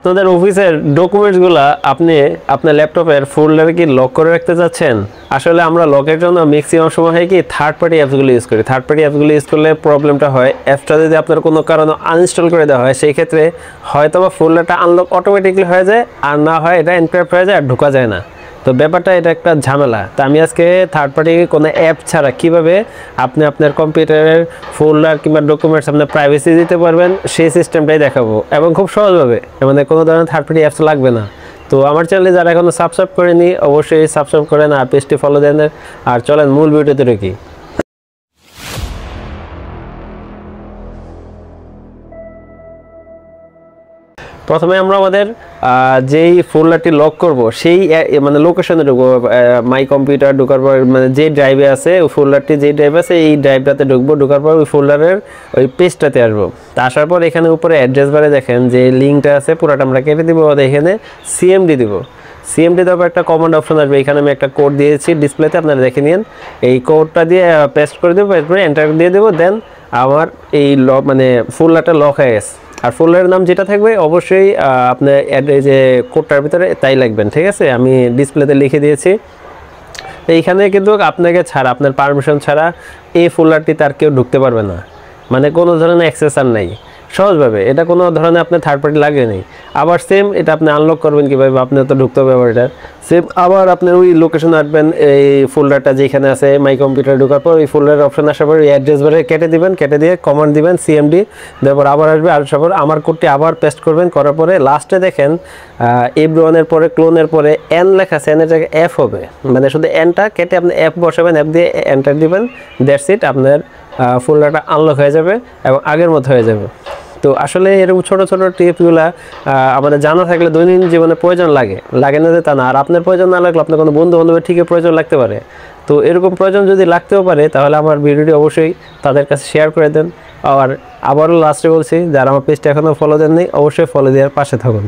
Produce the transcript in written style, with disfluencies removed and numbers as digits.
আপনাদের অফিসের ডকুমেন্টসগুলো আপনি আপনার ল্যাপটপের ফোল্ডারে কি লক করে রাখতে চাচ্ছেন? আসলে আমরা লকের জন্য ম্যাক্সিমাম সময় হয় কি থার্ড পার্টি অ্যাপসগুলো ইউজ করি। থার্ড পার্টি অ্যাপসগুলো ইউজ করলে প্রবলেমটা হয়, অ্যাপসটা যদি আপনার কোনো কারণে আনইনস্টল করে দেওয়া হয় সেই ক্ষেত্রে হয়তো বা ফোল্ডারটা আনলক অটোমেটিকলি হয়ে যায়, আর না হয় এটা এনক্রিপ্ট হয়ে যায় আর ঢোকা যায় না। তো ব্যাপারটা এটা একটা ঝামেলা। তো আমি আজকে থার্ড পার্টি কোনো অ্যাপ ছাড়া কীভাবে আপনি আপনার কম্পিউটারের ফোল্ডার কিংবা ডকুমেন্টস আপনার প্রাইভেসি দিতে পারবেন সেই সিস্টেমটাই দেখাবো, এবং খুব সহজভাবে, মানে কোনো ধরনের থার্ড পার্টি অ্যাপস লাগবে না। তো আমার চ্যানেলে যারা এখনও সাবস্ক্রাইব করেনি অবশ্যই সাবস্ক্রাইব করেন আর পেজটি ফলো দেন। আর চলেন মূল ভিডিওতে ঢুকি। প্রথমে আমরা আমাদের যেই ফোল্ডারটি লক করব সেই মানে লোকেশনে ঢুকবো। মাই কম্পিউটার ঢোকার পর মানে যে ড্রাইভে আছে ওই ফোল্ডারটি যেই ড্রাইভ আছে এই ড্রাইভটাতে ঢুকবো। ঢোকার পর ওই ফোল্ডারের ওই পেজটাতে আসবো। তা আসার পর এখানে উপরে অ্যাড্রেস বারে দেখেন যে লিঙ্কটা আছে পুরোটা আমরা কেটে দিব। এখানে সিএমডি দিব। সিএমডি দেওয়ার একটা কমান্ড অপশন আসবে। এখানে আমি একটা কোড দিয়েছি ডিসপ্লেতে, আপনারা দেখে নিন। এই কোডটা দিয়ে পেস্ট করে দেবো, এরপরে এন্টার দিয়ে দেবো। দেন আমার এই মানে ফোল্ডারটা লক হয়ে গেছে। আর ফোল্ডারের নাম যেটা থাকবে অবশ্যই আপনার এই যে কোডটার ভিতরে তাই লিখবেন, ঠিক আছে? আমি ডিসপ্লেতে লিখে দিয়েছি। এইখানে কিন্তু আপনাকে ছাড়া, আপনার পারমিশন ছাড়া এই ফোল্ডারটি তার কেউ ঢুকতে পারবে না, মানে কোনো ধরনের অ্যাক্সেস আর নাই। সহজভাবে এটা কোনো ধরনের আপনার থার্ড পার্টি লাগে নেই। আবার সেম এটা আপনি আনলক করবেন কীভাবে, আপনার তো ঢুকতে হবে। আবার এটা সেম আবার আপনার ওই লোকেশন আসবেন, এই ফোল্ডারটা যেখানে আছে মাই কম্পিউটার ঢোকার পর ওই ফোল্ডারের অপশন আসার পর ওই অ্যাড্রেস বারে কেটে দিবেন। কেটে দিয়ে কমান্ড দিবেন সিএমডি, তারপর আবার আসবে। আর সবার আমার কোডটি আবার পেস্ট করবেন। করার পরে লাস্টে দেখেন এভরিওয়ানের পরে ক্লোনের পরে এন লেখা আছে, এনের জায়গায় এফ হবে, মানে শুধু এনটা কেটে আপনি এফ বসাবেন। এফ দিয়ে এন্টার দিবেন। দ্যাটস ইট, আপনার ফোল্ডারটা আনলক হয়ে যাবে এবং আগের মতো হয়ে যাবে। তো আসলে এরকম ছোটো ছোটো টিপসগুলো আমাদের জানা থাকলে দৈনন্দিন জীবনে প্রয়োজন লাগে না যে তা না। আর আপনার প্রয়োজন না লাগলে আপনার কোনো বন্ধু বান্ধবের ঠিকই প্রয়োজন লাগতে পারে। তো এরকম প্রয়োজন যদি লাগতেও পারে তাহলে আমার ভিডিওটি অবশ্যই তাদের কাছে শেয়ার করে দেন। আর আবারও লাস্টে বলছি, যারা আমার পেজটা এখনও ফলো দেননি অবশ্যই ফলো দেওয়ার পাশে থাকুন।